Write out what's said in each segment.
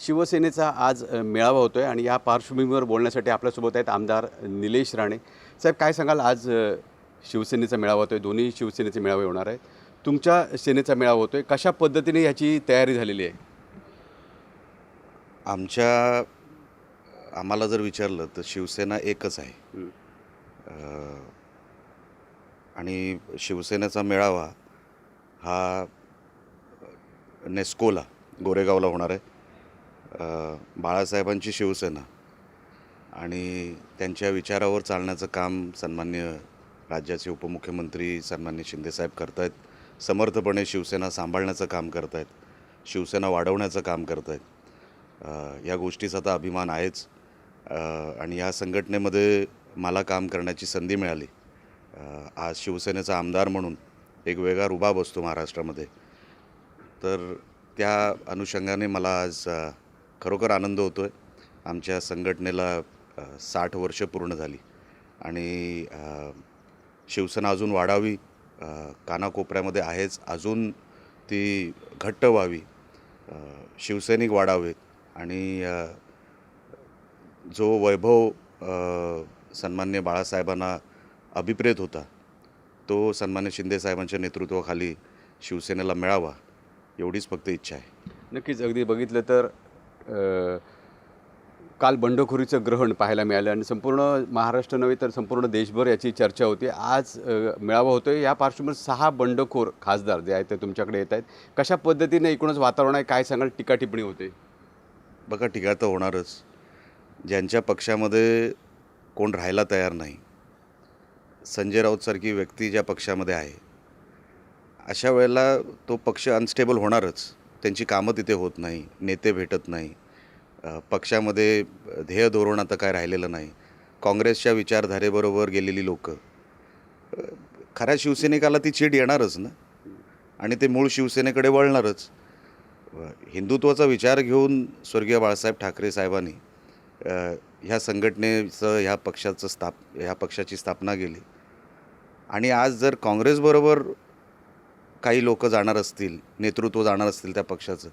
शिवसेनेचा आज मेळावा होतोय आणि या पार्श्वभूमीवर बोलण्यासाठी आपल्यासोबत आहेत आमदार निलेश राणे साहेब. काय सांगाल, आज शिवसेनेचा मेळावा होतोय, दोन्ही शिवसेनेचे मेळावे होणार आहेत, तुमच्या सेनेचा मेळावा होतोय, कशा पद्धतीने याची तयारी झालेली आहे? आम्हाला जर विचारलं तर शिवसेना एकच आहे. आणि शिवसेनेचा मेळावा हा नेस्कोला गोरेगावला होणार आहे. बाळासाहेबांची शिवसेना आणि त्यांच्या विचारावर चालण्याचं काम सन्माननीय राज्याचे उपमुख्यमंत्री सन्माननीय शिंदेसाहेब करत आहेत. समर्थपणे शिवसेना सांभाळण्याचं काम करत आहेत, शिवसेना वाढवण्याचं काम करत आहेत. या गोष्टीचा आता अभिमान आहेच. आणि या संघटनेमध्ये मला काम करण्याची संधी मिळाली. आज शिवसेनेचा आमदार म्हणून एक वेगळा रुबाब असतो महाराष्ट्रामध्ये, तर त्या अनुषंगाने मला आज खरोखर आनंद होतो आहे. आमच्या संघटनेला 60 वर्ष पूर्ण झाली आणि शिवसेना अजून वाढावी, कानाकोपऱ्यामध्ये आहेच, अजून ती घट्ट व्हावी, शिवसैनिक वाढावेत आणि जो वैभव सन्मान्य बाळासाहेबांना अभिप्रेत होता तो सन्मान्य शिंदेसाहेबांच्या नेतृत्वाखाली शिवसेनेला मिळावा, एवढीच फक्त इच्छा आहे. नक्कीच. अगदी बघितलं तर काल बंडखोरीचं ग्रहण पाहायला मिळालं आणि संपूर्ण महाराष्ट्र नव्हे तर संपूर्ण देशभर याची चर्चा होती. आज मेळावा होतोय, या पार्श्वभूमीवर 6 बंडखोर खासदार जे आहेत ते तुमच्याकडे येत आहेत. कशा पद्धतीने एकूणच वातावरण आहे, काय सांगाल? टीका टिप्पणी होते? बघा, टीका तर होणारच. ज्यांच्या पक्षामध्ये कोण राहायला तयार नाही, संजय राऊतसारखी व्यक्ती ज्या पक्षामध्ये आहे, अशा वेळेला तो पक्ष अनस्टेबल होणारच. त्यांची कामं तिथे होत नाही, नेते भेटत नाही, पक्षामध्ये ध्येय धोरण आता काय राहिलेलं नाही. काँग्रेसच्या विचारधारेबरोबर गेलेली लोक, खऱ्या शिवसैनिकाला ती चीड येणारच ना, आणि ते मूळ शिवसेनेकडे वळणारच. हिंदुत्वाचा विचार घेऊन स्वर्गीय बाळासाहेब ठाकरे साहेबांनी ह्या संघटनेचं ह्या पक्षाची स्थापना केली. आणि आज जर काँग्रेसबरोबर काही लोक जाणार असतील, नेतृत्व जाणार असतील त्या पक्षाचं,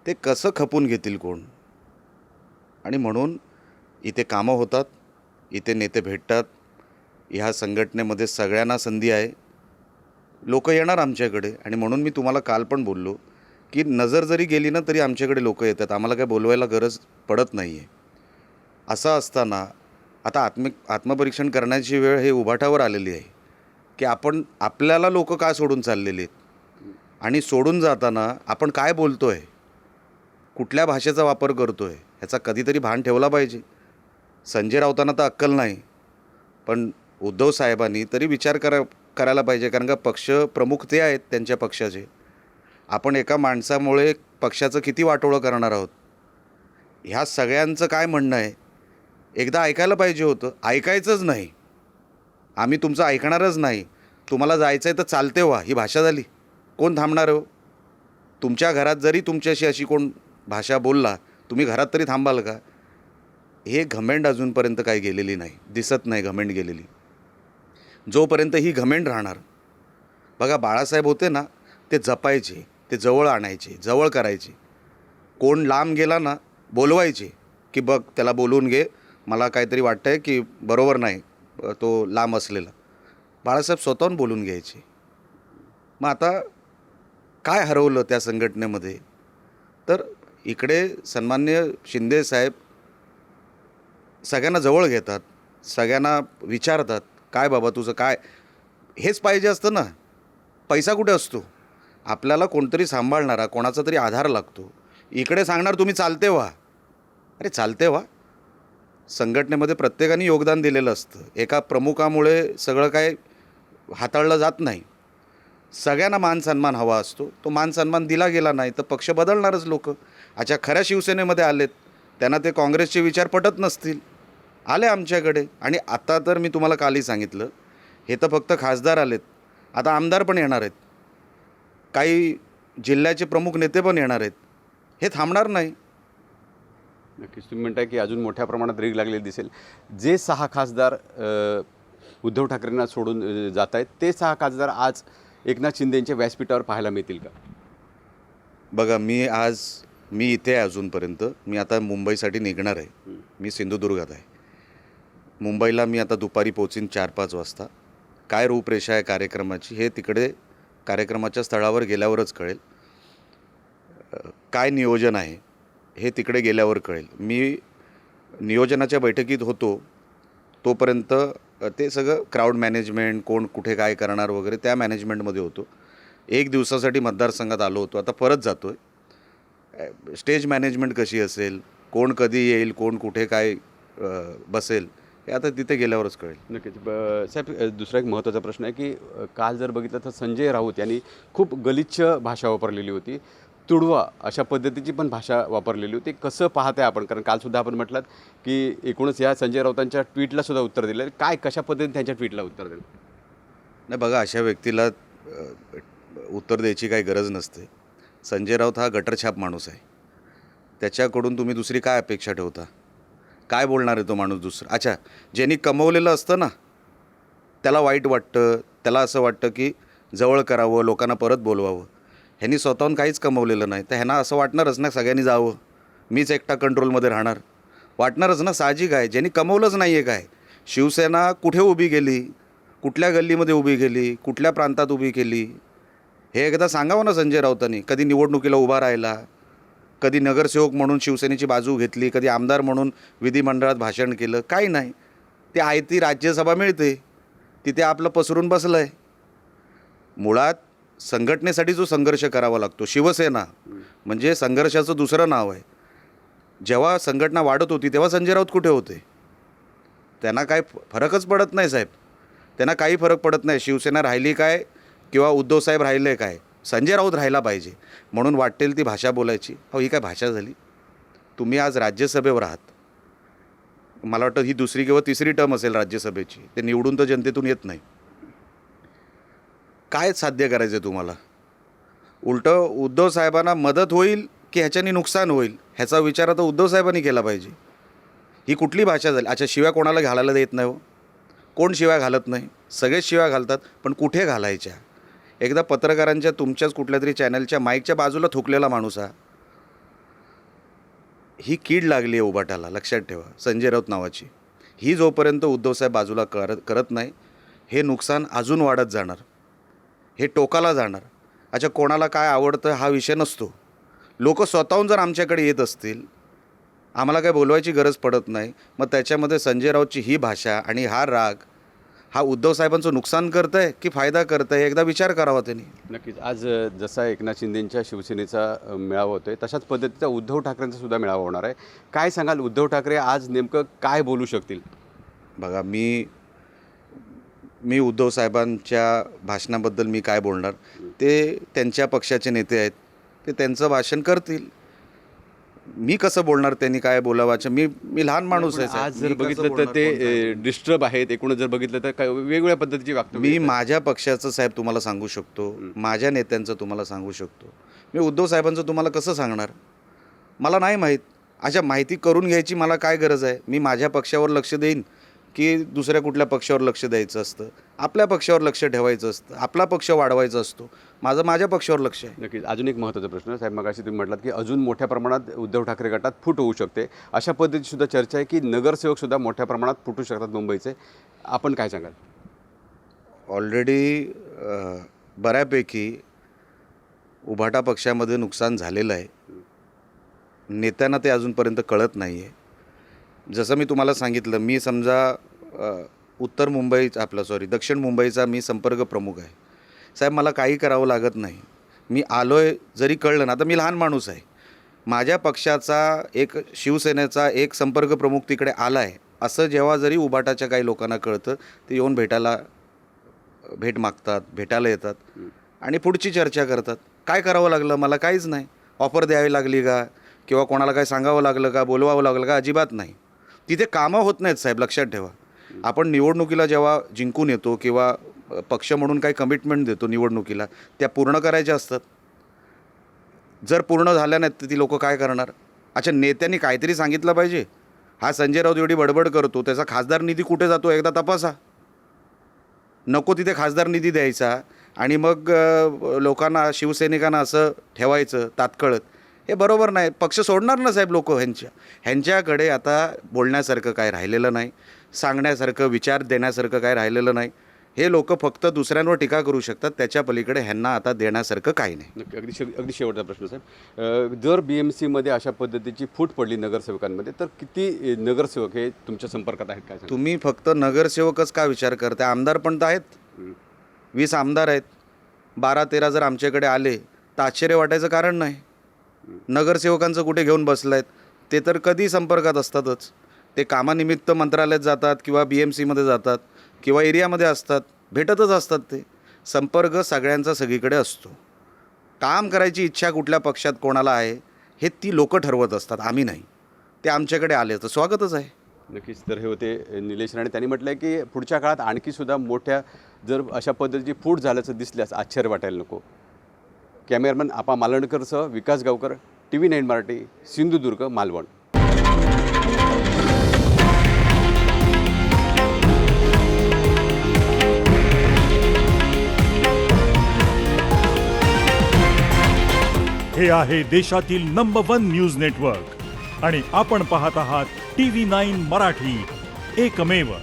ते कसं खपून घेतील कोण? आणि म्हणून इथे कामं होतात, इथे नेते भेटतात, ह्या संघटनेमध्ये सगळ्यांना संधी आहे, लोक येणार आमच्याकडे. आणि म्हणून मी तुम्हाला काल पण बोललो की नजर जरी गेली ना तरी आमच्याकडे लोक येतात, आम्हाला काय बोलवायला गरज पडत नाही आहे. असं असताना आता आत्मपरीक्षण करण्याची वेळ हे उभाटावर आलेली आहे की आपल्याला लोक का सोडून चाललेले आहेत, आणि सोडून जाताना आपण काय बोलतो आहे, कुठल्या भाषेचा वापर करतो आहे, ह्याचा कधीतरी भान ठेवला पाहिजे. संजय राऊतांना तर अक्कल नाही, पण उद्धव साहेबांनी तरी विचार करायला पाहिजे, कारण का पक्ष प्रमुख ते आहेत त्यांच्या पक्षाचे. आपण एका माणसामुळे पक्षाचं किती वाटोळं करणार आहोत? ह्या सगळ्यांचं काय म्हणणं आहे एकदा ऐकायला पाहिजे होतं. ऐकायचंच नाही, आम्ही तुमचं ऐकणारच नाही, तुम्हाला जायचं आहे तर चालते व्हा, ही भाषा झाली. कोण थांबणार हो? तुमच्या घरात जरी तुमच्याशी अशी कोण भाषा बोलला, तुम्ही घरात तरी थांबाल का? हे घमेंड अजूनपर्यंत काही गेलेली नाही, दिसत नाही घमेंड गेलेली. जोपर्यंत ही घमेंड राहणार. बघा, बाळासाहेब होते ना, ते जपायचे, ते जवळ आणायचे, जवळ करायचे. कोण लांब गेला ना, बोलवायचे की बघ त्याला बोलवून घे, मला काहीतरी वाटतं आहे की बरोबर नाही तो लांब असलेला. बाळासाहेब स्वतःहून बोलून घ्यायचे. मग आता काय हरवलं त्या संघटनेमध्ये? तर इकडे सन्माननीय शिंदेसाहेब सगळ्यांना जवळ घेतात, सगळ्यांना विचारतात, काय बाबा तुझं काय? हेच पाहिजे असतं ना. पैसा कुठे असतो? आपल्याला कोणतरी सांभाळणारा, कोणाचा तरी आधार लागतो. इकडे सांगणार तुम्ही चालते व्हा. अरे चालते व्हा. संघटनेमध्ये प्रत्येकाने योगदान दिलेलं असतं. एका प्रमुखामुळे सगळं काय हाताळलं जात नाही. सगळ्यांना मान सन्मान हवा असतो. तो मान सन्मान दिला गेला नाही तर पक्ष बदलणारच लोक. अच्छा, खऱ्या शिवसेनेमध्ये आलेत, त्यांना ते काँग्रेसचे विचार पटत नसतील, आले आमच्याकडे. आणि आता तर मी तुम्हाला कालही सांगितलं, हे तर फक्त खासदार आलेत, आता आमदार पण येणार आहेत, काही जिल्ह्याचे प्रमुख नेते पण येणार आहेत. हे थांबणार नाही. नक्कीच. तुम्ही म्हणताय की अजून मोठ्या प्रमाणात रीग लागलेली दिसेल. जे 6 खासदार उद्धव ठाकरेंना सोडून जात आहेत, ते 6 खासदार आज एकनाथ शिंदेंच्या व्यासपीठावर पाहायला मिळतील का? बघा, मी आज मी इथे आहे अजूनपर्यंत. मी आता मुंबईसाठी निघणार आहे. मी सिंधुदुर्गात आहे. मुंबईला मी आता दुपारी पोचीन 4-5 वाजता. काय रूपरेषा आहे कार्यक्रमाची हे तिकडे कार्यक्रमाच्या स्थळावर गेल्यावरच कळेल. काय नियोजन आहे हे तिकडे गेल्यावर कळेल. मी नियोजनाच्या बैठकीत होतो तोपर्यंत ते सगळं क्राऊड मॅनेजमेंट, कोण कुठे काय करणार वगैरे त्या मॅनेजमेंटमध्ये होतो. 1 दिवसासाठी मतदारसंघात आलो होतो, आता परत जातो आहे. स्टेज मॅनेजमेंट कशी असेल, कोण कधी येईल, कोण कुठे काय बसेल हे आता तिथे गेल्यावरच कळेल. नक्कीच. साहेब, दुसरा एक महत्त्वाचा प्रश्न आहे की काल जर बघितलं तर संजय राऊत यांनी खूप गलिच्छ भाषा वापरलेली होती. तुडवा अशा पद्धतीची पण भाषा वापरलेली होती. कसं पाहताय आपण? कारण कालसुद्धा आपण म्हटलात की एकूणच या संजय राऊतांच्या ट्विटला सुद्धा उत्तर दिलं. काय कशा पद्धतीने त्यांच्या ट्विटला उत्तर दिलं? नाही बघा, अशा व्यक्तीला उत्तर द्यायची काही गरज नसते. संजय राऊत हा गटरछाप माणूस आहे. त्याच्याकडून तुम्ही दुसरी काय अपेक्षा ठेवता? काय बोलणार आहे तो माणूस दुसरा? अच्छा, ज्यांनी कमवलेलं असतं ना त्याला वाईट वाटतं, त्याला असं वाटतं की जवळ करावं, लोकांना परत बोलवावं. ह्यांनी स्वतःहून काहीच कमवलेलं नाही, तर ह्यांना असं वाटणारच ना सगळ्यांनी जावं, मीच एकटा कंट्रोलमध्ये राहणार. वाटणारच ना, साहजिक आहे. ज्यांनी कमवलंच नाही आहे काय. शिवसेना कुठे उभी गेली, कुठल्या गल्लीमध्ये उभी गेली, कुठल्या प्रांतात उभी केली हे एकदा सांगावं ना संजय राऊतांनी. कधी निवडणुकीला उभा राहिला, कधी नगरसेवक म्हणून शिवसेनेची बाजू घेतली, कधी आमदार म्हणून विधिमंडळात भाषण केलं, काही नाही. ते आहे ती राज्यसभा मिळते, तिथे आपलं पसरून बसलं आहे. मुळात संघटनेसाठी जो संघर्ष करावा लागतो, शिवसेना म्हणजे संघर्षाचं दुसरं नाव आहे. जेव्हा संघटना वाढत होती तेव्हा संजय राऊत कुठे होते? त्यांना काय फरकच पडत नाही साहेब. त्यांना काही फरक पडत नाही. शिवसेना राहिली काय किंवा उद्धवसाहेब राहिले काय, संजय राऊत राहायला पाहिजे म्हणून वाटेल ती भाषा बोलायची. अहो, ही काय भाषा झाली? तुम्ही आज राज्यसभेवर आहात. मला वाटतं ही दुसरी किंवा तिसरी टर्म असेल राज्यसभेची. ते निवडून तर जनतेतून येत नाही. काय साध्य करायचं आहे तुम्हाला? उलटं उद्धव साहेबांना मदत होईल की ह्याच्यानी नुकसान होईल ह्याचा विचार आता उद्धव साहेबांनी केला पाहिजे. ही कुठली भाषा झाली? अच्छा, शिव्या कोणाला घालायला देत नाही हो? कोण शिव्या घालत नाही? सगळेच शिव्या घालतात, पण कुठे घालायच्या? एकदा पत्रकारांच्या तुमच्याच कुठल्या तरी चॅनलच्या माईकच्या बाजूला थुकलेला माणूस हा. ही कीड लागली आहे उभाटाला, लक्षात ठेवा, संजय राऊत नावाची. ही जोपर्यंत उद्धवसाहेब बाजूला करत नाही, हे नुकसान अजून वाढत जाणार, हे टोकाला जाणार. अच्छा, कोणाला काय आवडतं हा विषय नसतो. लोक स्वतःहून जर आमच्याकडे येत असतील, आम्हाला काय बोलवायची गरज पडत नाही, मग त्याच्यामध्ये संजय राऊतची ही भाषा आणि हा राग हा उद्धव साहेबांचं नुकसान करतं आहे की फायदा करतं आहे, एकदा विचार करावा त्यांनी. नक्कीच. आज जसा एकनाथ शिंदेंच्या शिवसेनेचा मेळावा होतोय तशाच पद्धतीचा उद्धव ठाकरेंचा सुद्धा मेळावा होणार आहे. काय सांगाल, उद्धव ठाकरे आज नेमकं काय बोलू शकतील? बघा, मी उद्धव साहेबांच्या भाषणाबद्दल मी काय बोलणार, ते त्यांच्या पक्षाचे नेते आहेत, ते त्यांचं भाषण करतील. मी कसं बोलणार, त्यांनी काय बोलावाचं? मी लहान माणूस आहे साहेब. आज जर मी कसं बघितलं तर बोलणार, ते कोण काय बोलणार? डिस्टर्ब आहेत. एकूणच जर बघितलं तर काय वेगवेगळ्या पद्धतीची वागतो. मी माझ्या पक्षाचं साहेब तुम्हाला सांगू शकतो, माझ्या नेत्यांचं तुम्हाला सांगू शकतो. मी उद्धव साहेबांचं तुम्हाला कसं सांगणार? मला नाही माहीत. अशा माहिती करून घ्यायची मला काय गरज आहे? मी माझ्या पक्षावर लक्ष देईन की दुसऱ्या कुठल्या पक्षावर लक्ष द्यायचं असतं? आपल्या पक्षावर लक्ष ठेवायचं असतं, आपला पक्ष वाढवायचा असतो. माझं माझ्या पक्षावर लक्ष आहे. नक्कीच. अजून एक महत्त्वाचा प्रश्न साहेब, मगाशी तुम्ही म्हटलात की अजून मोठ्या प्रमाणात उद्धव ठाकरे गटात फूट होऊ शकते. अशा पद्धतीची सुद्धा चर्चा आहे की नगरसेवकसुद्धा मोठ्या प्रमाणात फुटू शकतात मुंबईचे. आपण काय सांगाल? ऑलरेडी बऱ्यापैकी उभाटा पक्षामध्ये नुकसान झालेलं आहे. नेत्यांना ते अजूनपर्यंत कळत नाही आहे. जसं मी तुम्हाला सांगितलं, मी समजा उत्तर मुंबईचा दक्षिण मुंबईचा मी संपर्क प्रमुख आहे. साहेब, मला काही करावं लागत नाही. मी आलो आहे जरी कळलं ना, आता मी लहान माणूस आहे. माझ्या पक्षाचा एक शिवसेनेचा एक संपर्क प्रमुख तिकडे आला आहे असं जेव्हा जरी उभाटाच्या काही लोकांना कळतं, ते येऊन भेट मागतात, भेटायला येतात आणि पुढची चर्चा करतात. काय करावं लागलं? मला काहीच नाही. ऑफर द्यावी लागली का किंवा कोणाला काय सांगावं लागलं का, बोलवावं लागलं का? अजिबात नाही. तिथे कामं होत नाहीत साहेब, लक्षात ठेवा. आपण निवडणुकीला जेव्हा जिंकून येतो किंवा पक्ष म्हणून काही कमिटमेंट देतो निवडणुकीला, त्या पूर्ण करायच्या असतात. जर पूर्ण झाल्या नाहीत तर ती लोकं काय करणार? अच्छा, नेत्यांनी काहीतरी सांगितलं पाहिजे. हा संजय राऊत एवढी बडबड करतो, त्याचा खासदार निधी कुठे जातो एकदा तपासा. नको तिथे खासदार निधी द्यायचा आणि मग लोकांना, शिवसैनिकांना असं ठेवायचं तात्कळत. हे बरोबर नाही. पक्ष सोडणार ना साहेब लोक. ह्यांच्याकडे आता बोलण्यासारखं काय राहिलेलं नाही, सांगण्यासारखं विचार देण्यासारखं काय राहिलेलं नाही. हे लोक फक्त दुसऱ्यांवर टीका करू शकतात, त्याच्या पलीकडे ह्यांना आता देण्यासारखं काही नाही. नक्की. अगदी शेवटचा प्रश्न साहेब, जर BMCमध्ये अशा पद्धतीची फूट पडली नगरसेवकांमध्ये तर किती नगरसेवक हे तुमच्या संपर्कात आहेत काय सांगा? तुम्ही फक्त नगरसेवकच का विचार करताय? आमदार पण तर आहेत. 20 आमदार आहेत. 12-13 जर आमच्याकडे आले तर आश्चर्य वाटायचं कारण नाही. नगरसेवकांचं कुठे घेऊन बसलायत? ते तर कधी संपर्कात असतातच. ते कामानिमित्त मंत्रालयात जातात किंवा BMCमध्ये जातात किंवा एरियामध्ये असतात, भेटतच असतात. ते संपर्क सगळ्यांचा सगळीकडे असतो. काम करायची इच्छा कुठल्या पक्षात कोणाला आहे हे ती लोकं ठरवत असतात, आम्ही नाही. ते आमच्याकडे आले तर स्वागतच आहे. नक्कीच. तर हे होते निलेश राणे. त्यांनी म्हटलं आहे की पुढच्या काळात आणखीसुद्धा मोठ्या जर अशा पद्धतीची फूट झाल्याचं दिसल्यास आश्चर्य वाटायला नको. कॅमेरामॅन आपा मालवणकरसह विकास गावकर, TV9 मराठी, सिंधुदुर्ग, मालवण. हे आहे देशातील नंबर 1 न्यूज नेटवर्क आणि आपण पाहत आहात TV9 मराठी, एकमेव.